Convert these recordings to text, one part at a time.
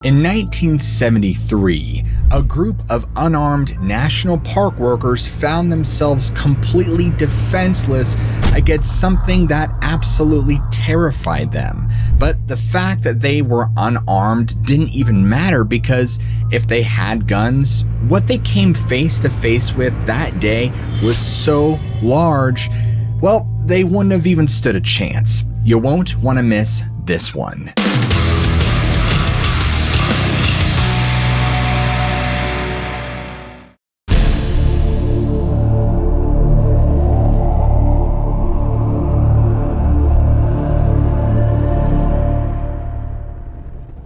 In 1973, a group of unarmed national park workers found themselves completely defenseless against something that absolutely terrified them. But the fact that they were unarmed didn't even matter, because if they had guns, what they came face to face with that day was so large, well, they wouldn't have even stood a chance. You won't want to miss this one.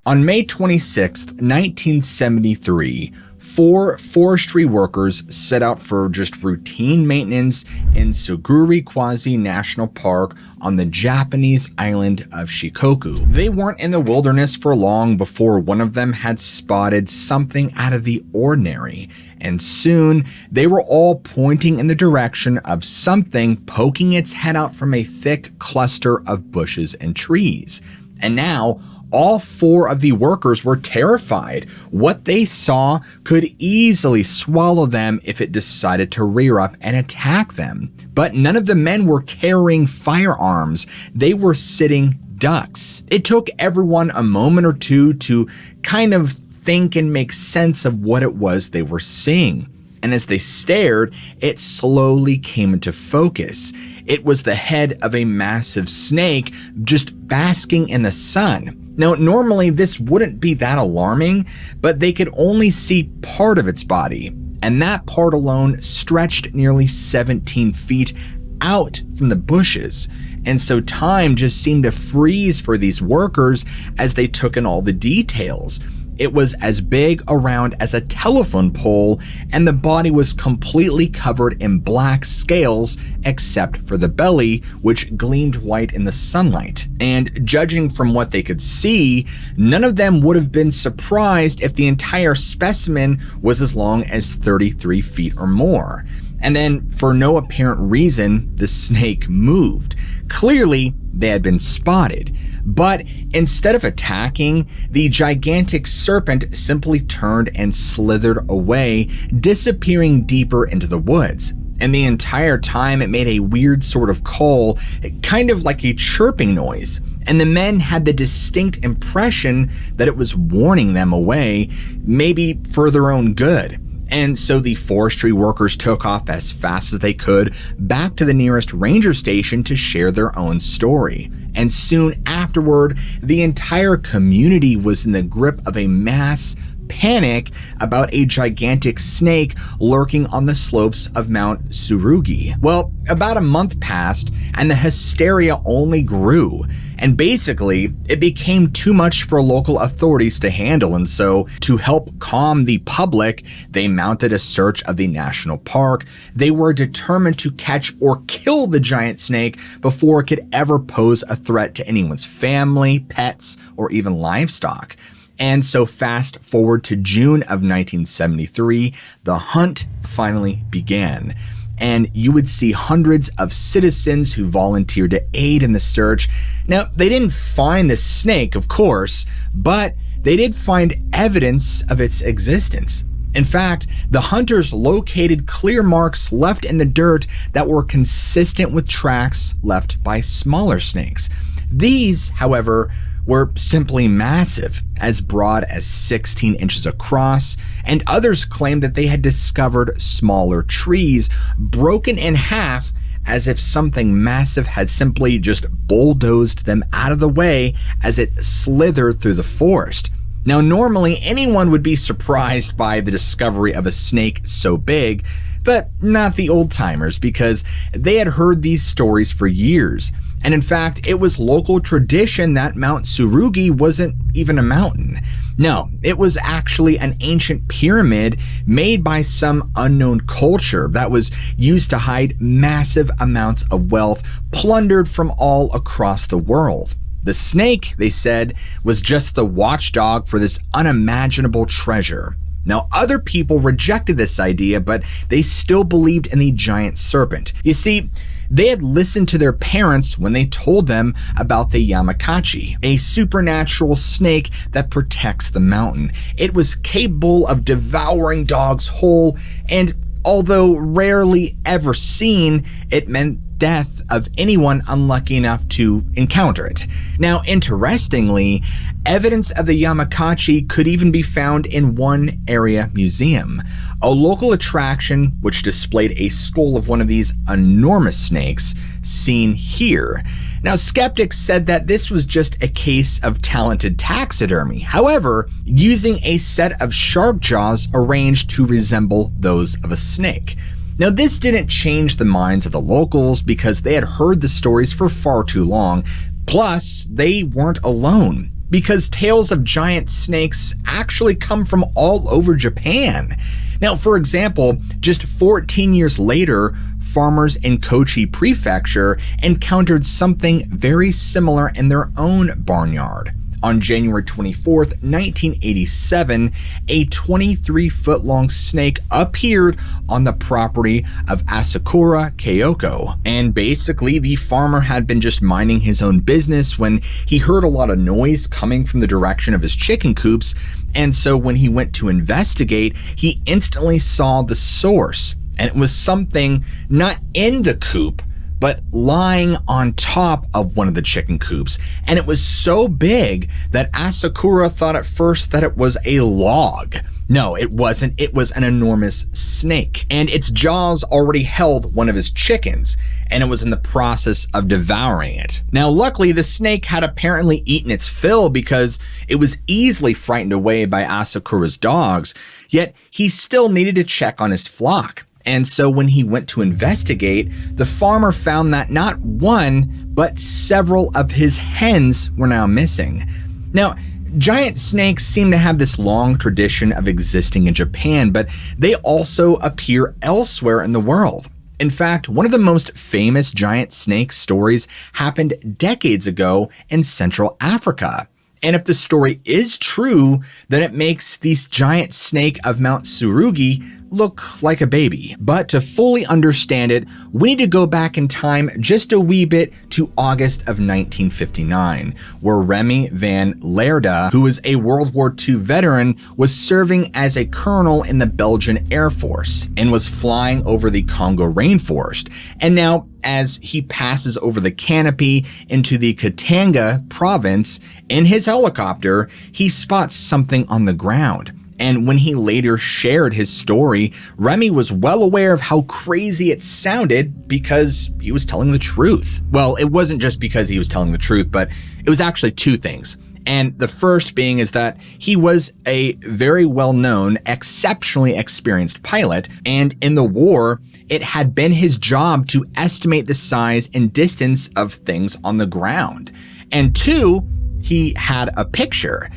On May 26, 1973, 4 forestry workers set out for just routine maintenance in Suguri-Kwazi National Park on the Japanese island of Shikoku. They weren't in the wilderness for long before one of them had spotted something out of the ordinary, and soon they were all pointing in the direction of something poking its head out from a thick cluster of bushes and trees. And now, all 4 of the workers were terrified. What they saw could easily swallow them if it decided to rear up and attack them. But none of the men were carrying firearms. They were sitting ducks. It took everyone a moment or two to kind of think and make sense of what it was they were seeing. And as they stared, it slowly came into focus. It was the head of a massive snake just basking in the sun. Now, normally this wouldn't be that alarming, but they could only see part of its body, and that part alone stretched nearly 17 feet out from the bushes. And so time just seemed to freeze for these workers as they took in all the details. It was as big around as a telephone pole, and the body was completely covered in black scales except for the belly, which gleamed white in the sunlight. And judging from what they could see, none of them would have been surprised if the entire specimen was as long as 33 feet or more. And then, for no apparent reason, the snake moved. Clearly, they had been spotted. But instead of attacking, the gigantic serpent simply turned and slithered away, disappearing deeper into the woods. And the entire time it made a weird sort of call, kind of like a chirping noise. And the men had the distinct impression that it was warning them away, maybe for their own good. And so the forestry workers took off as fast as they could back to the nearest ranger station to share their own story. And soon afterward, the entire community was in the grip of a mass panic about a gigantic snake lurking on the slopes of Mount Tsurugi. Well, about a month passed, and the hysteria only grew. And basically, it became too much for local authorities to handle, and so, to help calm the public, they mounted a search of the national park. They were determined to catch or kill the giant snake before it could ever pose a threat to anyone's family, pets, or even livestock. And so fast forward to June of 1973, the hunt finally began. And you would see hundreds of citizens who volunteered to aid in the search. Now, they didn't find the snake, of course, but they did find evidence of its existence. In fact, the hunters located clear marks left in the dirt that were consistent with tracks left by smaller snakes. These, however, were simply massive, as broad as 16 inches across, and others claimed that they had discovered smaller trees broken in half, as if something massive had simply just bulldozed them out of the way as it slithered through the forest. Now, normally anyone would be surprised by the discovery of a snake so big, but not the old-timers, because they had heard these stories for years. And in fact, it was local tradition that Mount Tsurugi wasn't even a mountain. No, it was actually an ancient pyramid made by some unknown culture that was used to hide massive amounts of wealth plundered from all across the world. The snake, they said, was just the watchdog for this unimaginable treasure. Now, other people rejected this idea, but they still believed in the giant serpent. You see, They had listened to their parents when they told them about the Yamakachi, a supernatural snake that protects the mountain. It was capable of devouring dogs whole, and although rarely ever seen, it meant death of anyone unlucky enough to encounter it. Now, interestingly, evidence of the Yamakachi could even be found in one area museum, a local attraction which displayed a skull of one of these enormous snakes seen here. Now, skeptics said that this was just a case of talented taxidermy, however, using a set of shark jaws arranged to resemble those of a snake. Now, this didn't change the minds of the locals because they had heard the stories for far too long. Plus, they weren't alone because tales of giant snakes actually come from all over Japan. Now, for example, just 14 years later, farmers in Kochi Prefecture encountered something very similar in their own barnyard. On January 24th, 1987, a 23-foot-long snake appeared on the property of Asakura Kyoko. And basically, the farmer had been just minding his own business when he heard a lot of noise coming from the direction of his chicken coops. And so when he went to investigate, he instantly saw the source. And it was something not in the coop, but lying on top of one of the chicken coops. And it was so big that Asakura thought at first that it was a log. No, it wasn't. It was an enormous snake. And its jaws already held one of his chickens, and it was in the process of devouring it. Now, luckily, the snake had apparently eaten its fill because it was easily frightened away by Asakura's dogs, yet he still needed to check on his flock. And so when he went to investigate, the farmer found that not one, but several of his hens were now missing. Now, giant snakes seem to have this long tradition of existing in Japan, but they also appear elsewhere in the world. In fact, one of the most famous giant snake stories happened decades ago in Central Africa. And if the story is true, then it makes this giant snake of Mount Surugi look like a baby. But to fully understand it, we need to go back in time just a wee bit to August of 1959, where Remy van Leerde, who was a World War II veteran, was serving as a colonel in the Belgian Air Force and was flying over the Congo rainforest. And now, as he passes over the canopy into the Katanga province in his helicopter, he spots something on the ground. And when he later shared his story, Remy was well aware of how crazy it sounded because he was telling the truth. Well, it wasn't just because he was telling the truth, but it was actually two things. And the first being is that he was a very well-known, exceptionally experienced pilot, and in the war, it had been his job to estimate the size and distance of things on the ground. And two, he had a picture.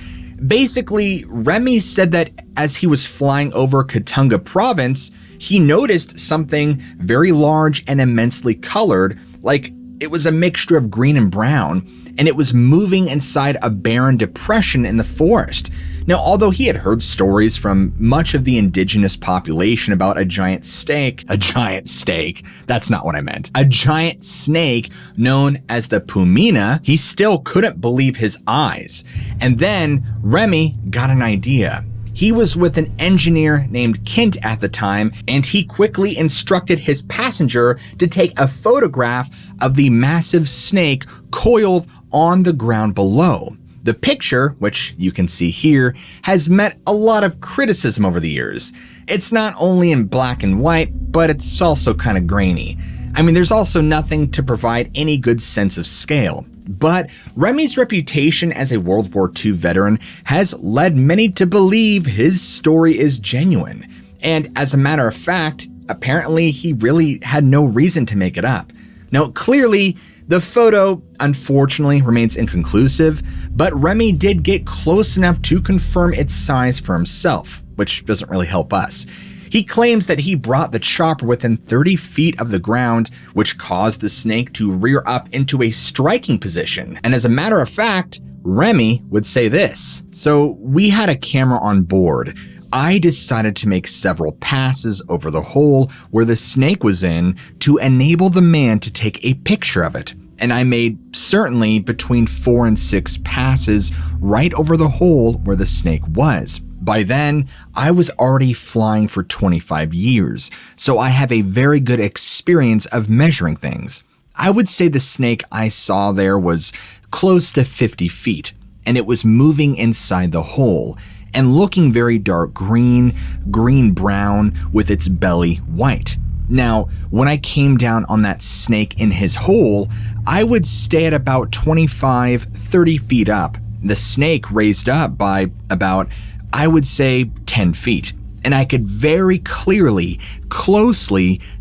Basically, Remy said that as he was flying over Katanga province, he noticed something very large and immensely colored, like it was a mixture of green and brown, and it was moving inside a barren depression in the forest. Now, although he had heard stories from much of the indigenous population about a giant snake, that's not what I meant, a giant snake known as the Pumina, he still couldn't believe his eyes. And then Remy got an idea. He was with an engineer named Kent at the time, and he quickly instructed his passenger to take a photograph of the massive snake coiled on the ground below. The picture, which you can see here, has met a lot of criticism over the years. It's not only in black and white, but it's also kind of grainy. I mean, there's also nothing to provide any good sense of scale. But Remy's reputation as a World War II veteran has led many to believe his story is genuine. And as a matter of fact, apparently he really had no reason to make it up. Now, clearly, the photo, unfortunately, remains inconclusive, but Remy did get close enough to confirm its size for himself, which doesn't really help us. He claims that he brought the chopper within 30 feet of the ground, which caused the snake to rear up into a striking position. And as a matter of fact, Remy would say this. So we had a camera on board. I decided to make several passes over the hole where the snake was in to enable the man to take a picture of it. And I made certainly between 4 and 6 passes right over the hole where the snake was. By then, I was already flying for 25 years, so I have a very good experience of measuring things. I would say the snake I saw there was close to 50 feet, and it was moving inside the hole and looking very dark green, green-brown with its belly white. Now, when I came down on that snake in his hole, I would stay at about 25-30 feet up. The snake raised up by about, I would say, 10 feet. And I could very closely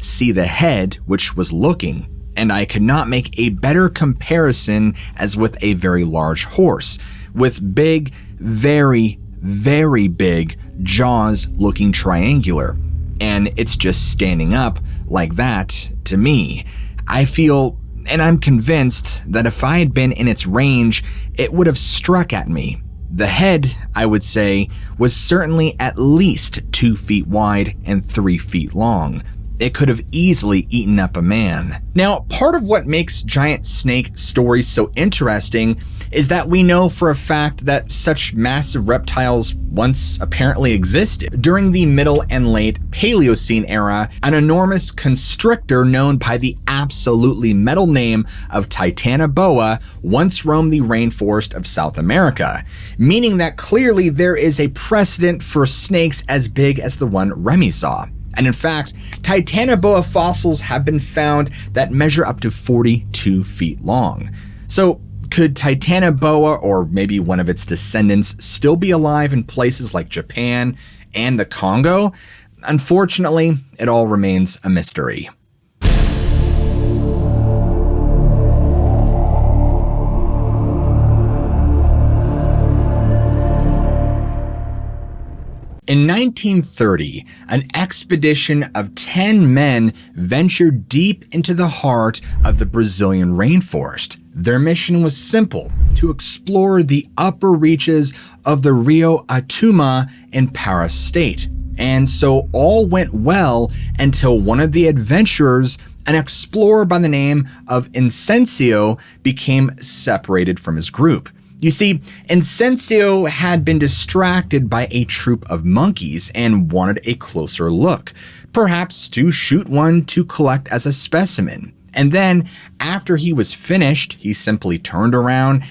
see the head, which was looking. And I could not make a better comparison as with a very large horse, with big, very big jaws looking triangular. And it's just standing up like that to me. I feel, and I'm convinced, that if I had been in its range, it would have struck at me. The head, I would say, was certainly at least 2 feet wide and 3 feet long. It could have easily eaten up a man. Now, part of what makes giant snake stories so interesting is that we know for a fact that such massive reptiles once apparently existed. During the Middle and Late Paleocene era, an enormous constrictor known by the absolutely metal name of Titanoboa once roamed the rainforest of South America, meaning that clearly there is a precedent for snakes as big as the one Remy saw. And in fact, Titanoboa fossils have been found that measure up to 42 feet long. So could Titanoboa, or maybe one of its descendants, still be alive in places like Japan and the Congo? Unfortunately, it all remains a mystery. In 1930, an expedition of 10 men ventured deep into the heart of the Brazilian rainforest. Their mission was simple: to explore the upper reaches of the Rio Atuma in Pará state. And so all went well until one of the adventurers, an explorer by the name of Incencio, became separated from his group. You see, Incencio had been distracted by a troop of monkeys and wanted a closer look, perhaps to shoot one to collect as a specimen. And then, after he was finished, he simply turned around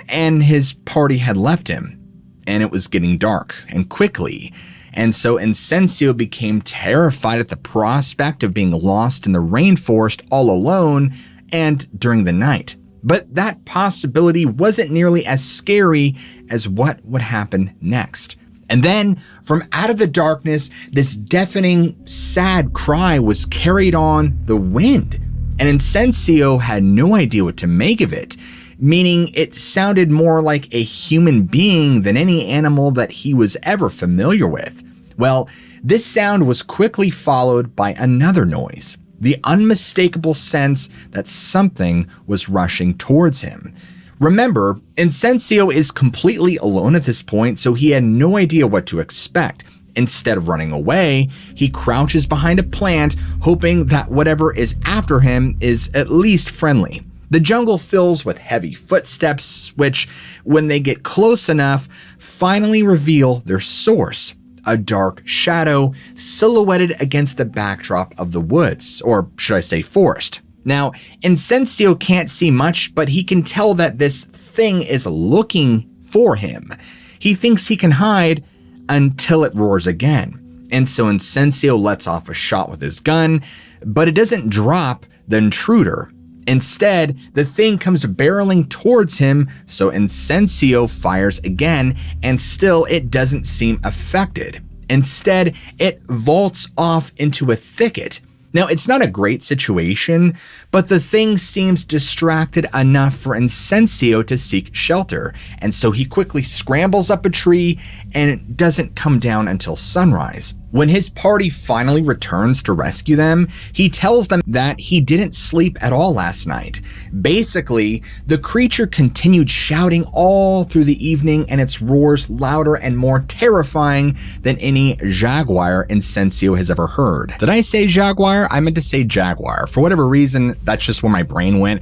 and his party had left him. And it was getting dark, and quickly. And so Incencio became terrified at the prospect of being lost in the rainforest all alone and during the night. But that possibility wasn't nearly as scary as what would happen next. And then, from out of the darkness, this deafening, sad cry was carried on the wind. And Incencio had no idea what to make of it, meaning it sounded more like a human being than any animal that he was ever familiar with. Well, this sound was quickly followed by another noise. The unmistakable sense that something was rushing towards him. Remember, Incencio is completely alone at this point, so he had no idea what to expect. Instead of running away, he crouches behind a plant, hoping that whatever is after him is at least friendly. The jungle fills with heavy footsteps, which, when they get close enough, finally reveal their source. A dark shadow silhouetted against the backdrop of the woods, or should I say forest. Now, Incencio can't see much, but he can tell that this thing is looking for him. He thinks he can hide until it roars again. And so Incencio lets off a shot with his gun, but it doesn't drop the intruder. Instead, the thing comes barreling towards him, so Incencio fires again, and still it doesn't seem affected. Instead, it vaults off into a thicket. Now, it's not a great situation, but the thing seems distracted enough for Incencio to seek shelter, and so he quickly scrambles up a tree and doesn't come down until sunrise. When his party finally returns to rescue them, he tells them that he didn't sleep at all last night. Basically, the creature continued shouting all through the evening, and its roars louder and more terrifying than any jaguar Incensio has ever heard. Did I say jaguar? I meant to say jaguar. For whatever reason, that's just where my brain went.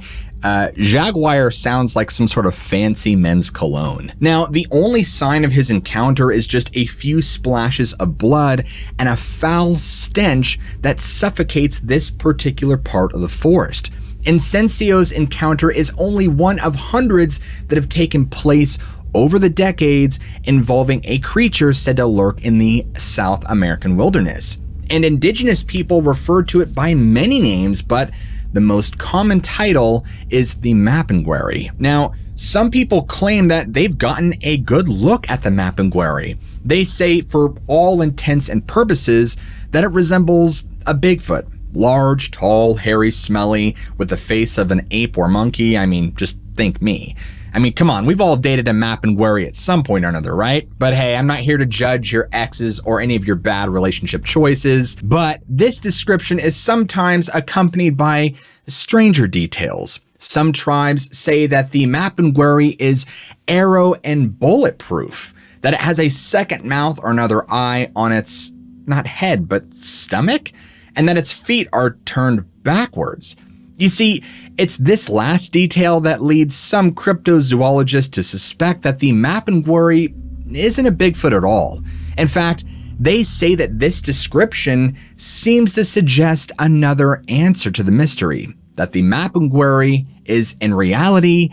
Jaguar sounds like some sort of fancy men's cologne. Now, the only sign of his encounter is just a few splashes of blood and a foul stench that suffocates this particular part of the forest. Incencio's encounter is only one of hundreds that have taken place over the decades involving a creature said to lurk in the South American wilderness. And indigenous people refer to it by many names, but the most common title is the Mapinguari. Now, some people claim that they've gotten a good look at the Mapinguari. They say, for all intents and purposes, that it resembles a Bigfoot. Large, tall, hairy, smelly, with the face of an ape or monkey. I mean, just think me. I mean, come on, we've all dated a Mapinguari at some point or another, right? But hey, I'm not here to judge your exes or any of your bad relationship choices, but this description is sometimes accompanied by stranger details. Some tribes say that the Mapinguari is arrow and bulletproof, that it has a second mouth or another eye on its, not head, but stomach, and that its feet are turned backwards. You see, it's this last detail that leads some cryptozoologists to suspect that the Mapinguari isn't a Bigfoot at all. In fact, they say that this description seems to suggest another answer to the mystery, that the Mapinguari is in reality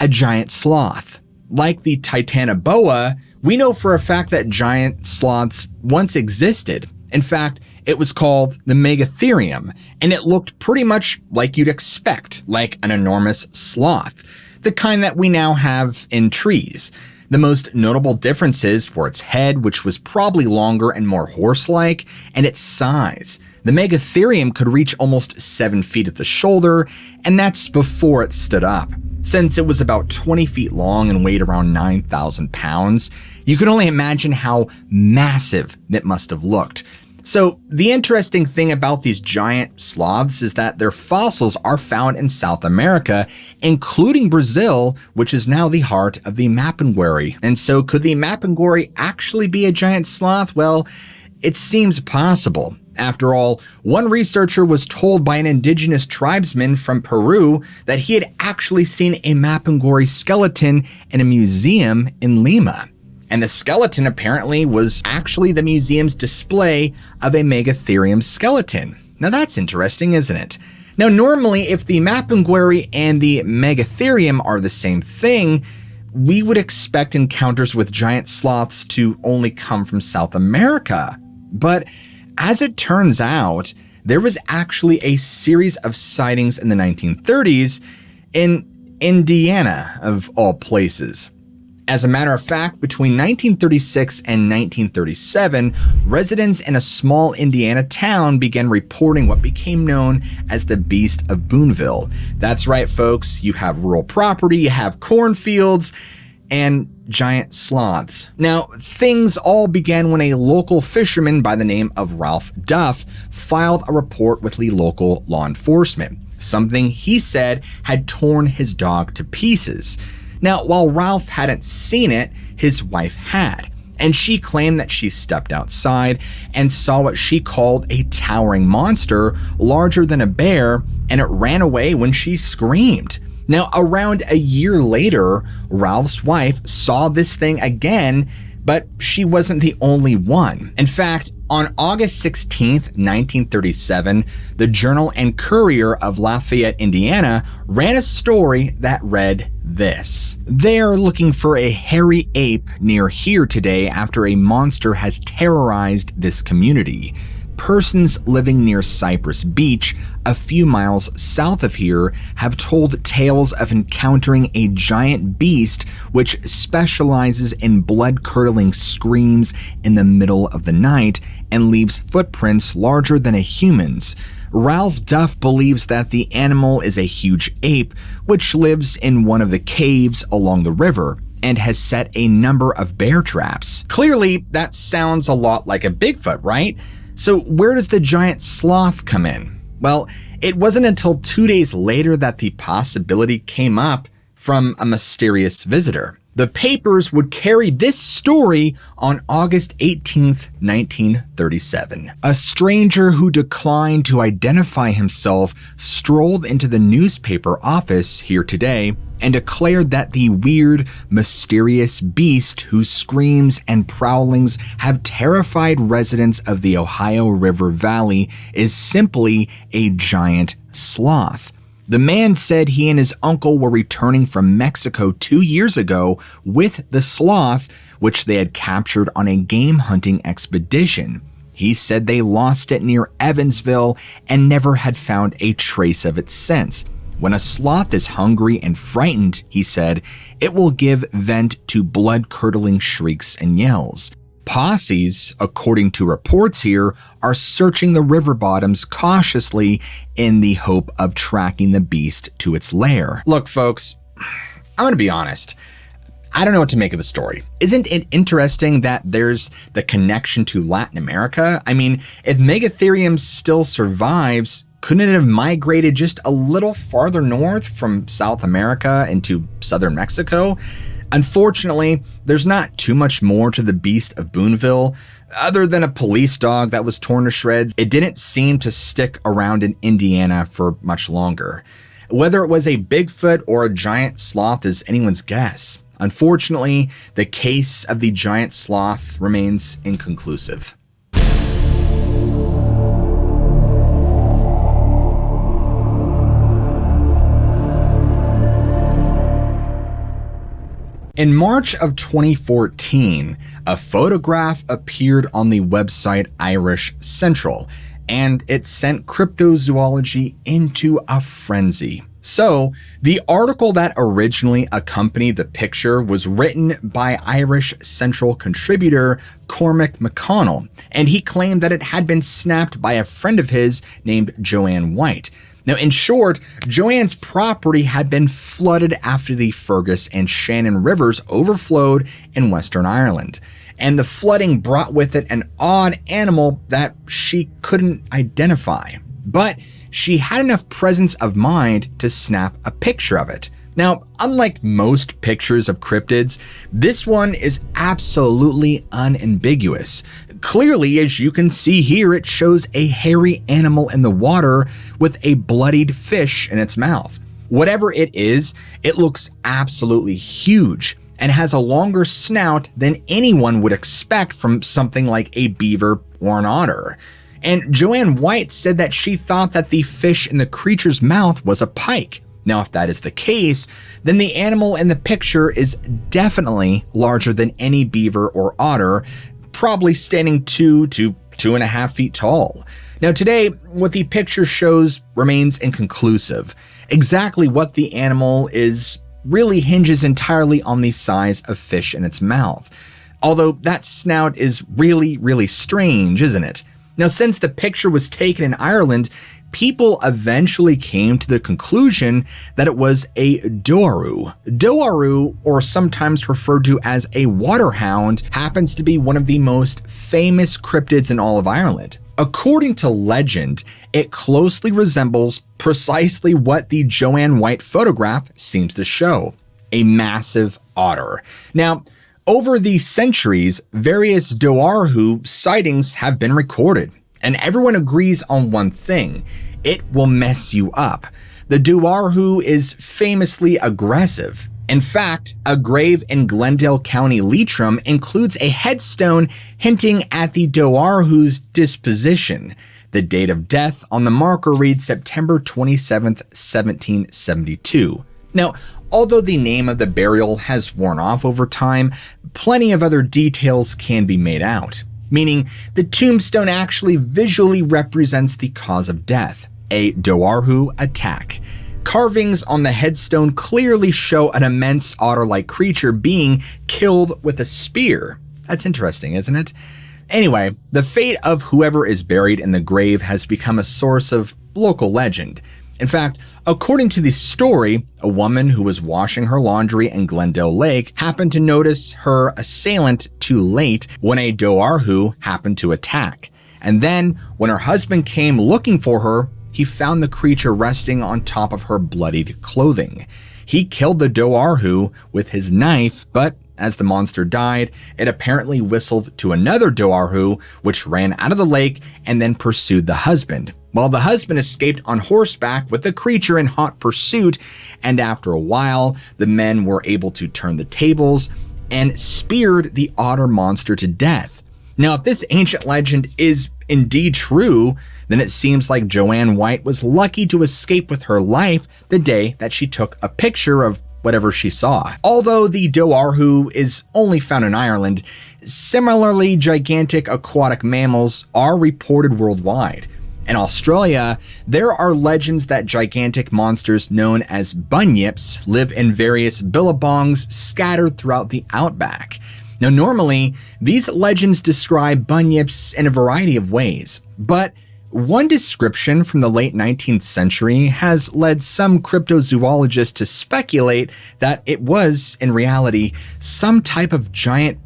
a giant sloth. Like the Titanoboa, we know for a fact that giant sloths once existed. In fact, it was called the Megatherium, and it looked pretty much like you'd expect, like an enormous sloth, the kind that we now have in trees. The most notable differences were its head, which was probably longer and more horse-like, and its size. The Megatherium could reach almost 7 feet at the shoulder, and that's before it stood up. Since it was about 20 feet long and weighed around 9,000 pounds, you can only imagine how massive it must have looked. So the interesting thing about these giant sloths is that their fossils are found in South America, including Brazil, which is now the heart of the Mapinguari. And so could the Mapinguari actually be a giant sloth? Well, it seems possible. After all, one researcher was told by an indigenous tribesman from Peru that he had actually seen a Mapinguari skeleton in a museum in Lima. And the skeleton apparently was actually the museum's display of a Megatherium skeleton. Now that's interesting, isn't it? Now normally, if the Mapinguari and the Megatherium are the same thing, we would expect encounters with giant sloths to only come from South America. But as it turns out, there was actually a series of sightings in the 1930s in Indiana, of all places. As a matter of fact, between 1936 and 1937, residents in a small Indiana town began reporting what became known as the Beast of Boonville. That's right, folks. You have rural property, you have cornfields, and giant sloths. Now, things all began when a local fisherman by the name of Ralph Duff filed a report with the local law enforcement. Something he said had torn his dog to pieces. Now, while Ralph hadn't seen it, his wife had, and she claimed that she stepped outside and saw what she called a towering monster larger than a bear, and it ran away when she screamed. Now, around a year later, Ralph's wife saw this thing again, but she wasn't the only one. In fact, on August 16th, 1937, the Journal and Courier of Lafayette, Indiana, ran a story that read this: "They're looking for a hairy ape near here today after a monster has terrorized this community. Persons living near Cypress Beach, a few miles south of here, have told tales of encountering a giant beast which specializes in blood-curdling screams in the middle of the night and leaves footprints larger than a human's. Ralph Duff believes that the animal is a huge ape which lives in one of the caves along the river. and has set a number of bear traps. Clearly, that sounds a lot like a Bigfoot, right? So where does the giant sloth come in? Well, it wasn't until 2 days later that the possibility came up from a mysterious visitor. The papers would carry this story on August 18th, 1937. A stranger who declined to identify himself strolled into the newspaper office here today and declared that the weird, mysterious beast whose screams and prowlings have terrified residents of the Ohio River Valley is simply a giant sloth. The man said he and his uncle were returning from Mexico 2 years ago with the sloth, which they had captured on a game hunting expedition. He said they lost it near Evansville and never had found a trace of it since. When a sloth is hungry and frightened, he said, it will give vent to blood-curdling shrieks and yells. Posses, according to reports here, are searching the river bottoms cautiously in the hope of tracking the beast to its lair. Look, folks, I'm going to be honest. I don't know what to make of the story. Isn't it interesting that there's the connection to Latin America? I mean, if Megatherium still survives, couldn't it have migrated just a little farther north from South America into southern Mexico? Unfortunately, there's not too much more to the beast of Boonville. Other than a police dog that was torn to shreds, it didn't seem to stick around in Indiana for much longer. Whether it was a Bigfoot or a giant sloth is anyone's guess. Unfortunately, the case of the giant sloth remains inconclusive. In March of 2014, a photograph appeared on the website Irish Central, and it sent cryptozoology into a frenzy. So, the article that originally accompanied the picture was written by Irish Central contributor Cormac McConnell, and he claimed that it had been snapped by a friend of his named Joanne White. Now, in short, Joanne's property had been flooded after the Fergus and Shannon rivers overflowed in Western Ireland, and the flooding brought with it an odd animal that she couldn't identify. But she had enough presence of mind to snap a picture of it. Now, unlike most pictures of cryptids, this one is absolutely unambiguous. Clearly, as you can see here, it shows a hairy animal in the water with a bloodied fish in its mouth. Whatever it is, it looks absolutely huge and has a longer snout than anyone would expect from something like a beaver or an otter. And Joanne White said that she thought that the fish in the creature's mouth was a pike. Now, if that is the case, then the animal in the picture is definitely larger than any beaver or otter, probably standing 2 to 2.5 feet tall. Now, today, what the picture shows remains inconclusive. Exactly what the animal is really hinges entirely on the size of fish in its mouth. Although that snout is really strange, isn't it? Now, since the picture was taken in Ireland, people eventually came to the conclusion that it was a doaru. Doaru, or sometimes referred to as a waterhound, happens to be one of the most famous cryptids in all of Ireland. According to legend, it closely resembles precisely what the Joanne White photograph seems to show, a massive otter. Now, over the centuries, various doaru sightings have been recorded, and everyone agrees on one thing: it will mess you up. The doaru is famously aggressive. In fact, a grave in Glendale County, Leitrim, includes a headstone hinting at the doaru's disposition. The date of death on the marker reads September 27th, 1772. Now, although the name of the burial has worn off over time, plenty of other details can be made out, meaning the tombstone actually visually represents the cause of death, a doaru attack. Carvings on the headstone clearly show an immense otter-like creature being killed with a spear. That's interesting, isn't it? Anyway, the fate of whoever is buried in the grave has become a source of local legend. In fact, according to the story, a woman who was washing her laundry in Glendale Lake happened to notice her assailant too late when a doarhu happened to attack. And then, when her husband came looking for her, he found the creature resting on top of her bloodied clothing. He killed the doarhu with his knife, but as the monster died, it apparently whistled to another doarhu, which ran out of the lake and then pursued the husband. While the husband escaped on horseback with the creature in hot pursuit, and after a while, the men were able to turn the tables and speared the otter monster to death. Now, if this ancient legend is indeed true, then it seems like Joanne White was lucky to escape with her life the day that she took a picture of whatever she saw. Although the doarhu is only found in Ireland, similarly gigantic aquatic mammals are reported worldwide. In Australia, there are legends that gigantic monsters known as bunyips live in various billabongs scattered throughout the outback. Now, normally, these legends describe bunyips in a variety of ways, but one description from the late 19th century has led some cryptozoologists to speculate that it was, in reality, some type of giant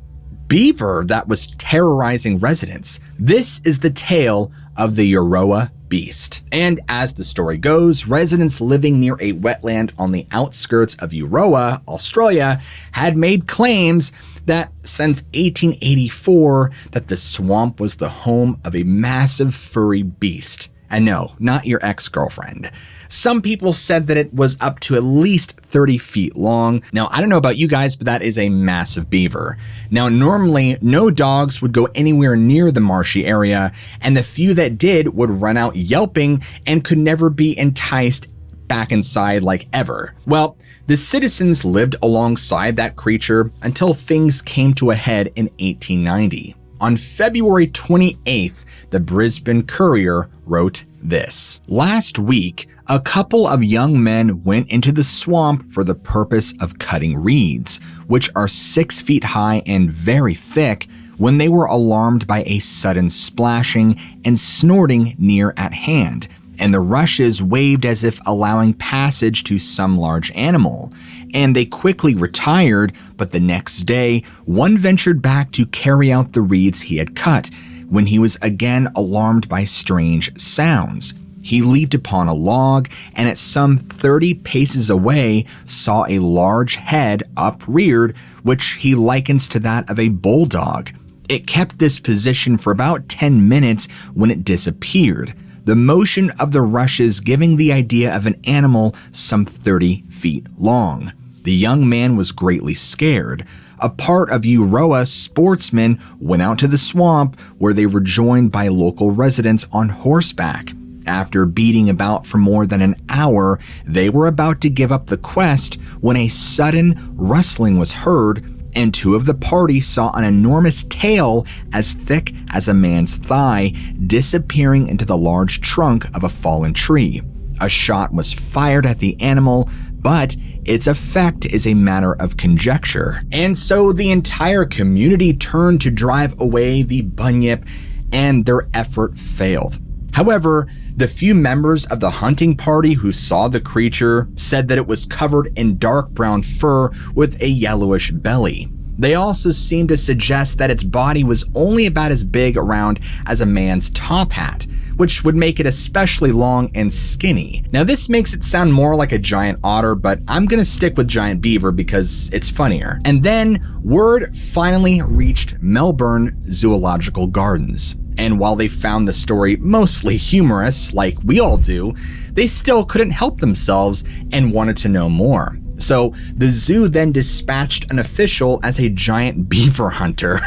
beaver that was terrorizing residents. This is the tale of the Euroa beast. And as the story goes, residents living near a wetland on the outskirts of Euroa, Australia, had made claims that since 1884 that the swamp was the home of a massive furry beast. And no, not your ex-girlfriend. Some people said that it was up to at least 30 feet long. Now, I don't know about you guys, but that is a massive beaver. Now, normally, no dogs would go anywhere near the marshy area, and the few that did would run out yelping and could never be enticed back inside like ever. Well, the citizens lived alongside that creature until things came to a head in 1890. On February 28th, the Brisbane Courier wrote this: "Last week, a couple of young men went into the swamp for the purpose of cutting reeds, which are 6 feet high and very thick, when they were alarmed by a sudden splashing and snorting near at hand, and the rushes waved as if allowing passage to some large animal, and they quickly retired, but the next day, one ventured back to carry out the reeds he had cut, when he was again alarmed by strange sounds. He leaped upon a log, and at some 30 paces away saw a large head upreared, which he likens to that of a bulldog. It kept this position for about 10 minutes when it disappeared, the motion of the rushes giving the idea of an animal some 30 feet long. The young man was greatly scared. A part of Euroa sportsmen went out to the swamp, where they were joined by local residents on horseback. After beating about for more than an hour, they were about to give up the quest when a sudden rustling was heard, and two of the party saw an enormous tail as thick as a man's thigh disappearing into the large trunk of a fallen tree. A shot was fired at the animal, but its effect is a matter of conjecture. And so the entire community turned to drive away the bunyip, and their effort failed. However, the few members of the hunting party who saw the creature said that it was covered in dark brown fur with a yellowish belly. They also seemed to suggest that its body was only about as big around as a man's top hat, which would make it especially long and skinny. Now, this makes it sound more like a giant otter, but I'm gonna stick with giant beaver because it's funnier. And then word finally reached Melbourne Zoological Gardens. And while they found the story mostly humorous, like we all do, they still couldn't help themselves and wanted to know more. So the zoo then dispatched an official as a giant beaver hunter,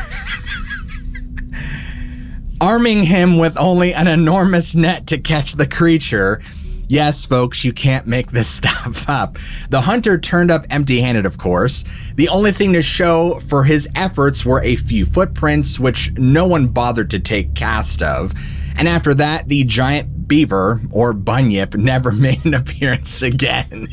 arming him with only an enormous net to catch the creature. Yes, folks, you can't make this stuff up. The hunter turned up empty-handed, of course. The only thing to show for his efforts were a few footprints, which no one bothered to take cast of. And after that, the giant beaver, or bunyip, never made an appearance again.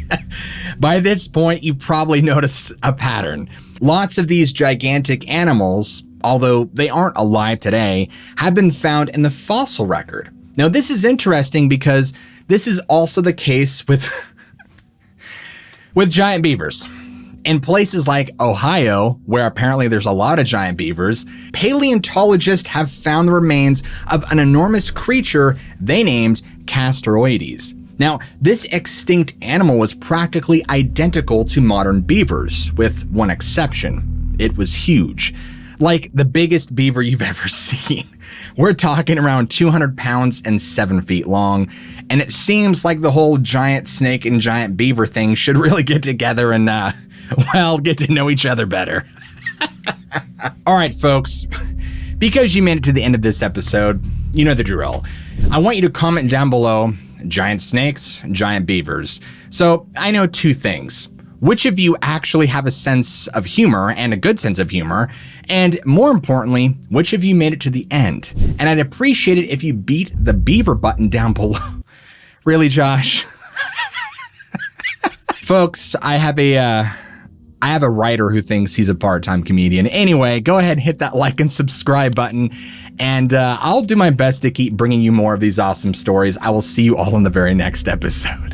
By this point, you've probably noticed a pattern. Lots of these gigantic animals, although they aren't alive today, have been found in the fossil record. Now, this is interesting because this is also the case with giant beavers. In places like Ohio, where apparently there's a lot of giant beavers, paleontologists have found the remains of an enormous creature they named Castoroides. Now, this extinct animal was practically identical to modern beavers, with one exception. It was huge. Like the biggest beaver you've ever seen. We're talking around 200 pounds and 7 feet long, and it seems like the whole giant snake and giant beaver thing should really get together and, get to know each other better. All right, folks, because you made it to the end of this episode, you know the drill. I want you to comment down below, giant snakes, giant beavers. So I know two things. Which of you actually have a sense of humor and a good sense of humor? And more importantly, which of you made it to the end? And I'd appreciate it if you beat the beaver button down below. Really, Josh? Folks, I have a writer who thinks he's a part-time comedian. Anyway, go ahead and hit that like and subscribe button. And I'll do my best to keep bringing you more of these awesome stories. I will see you all in the very next episode.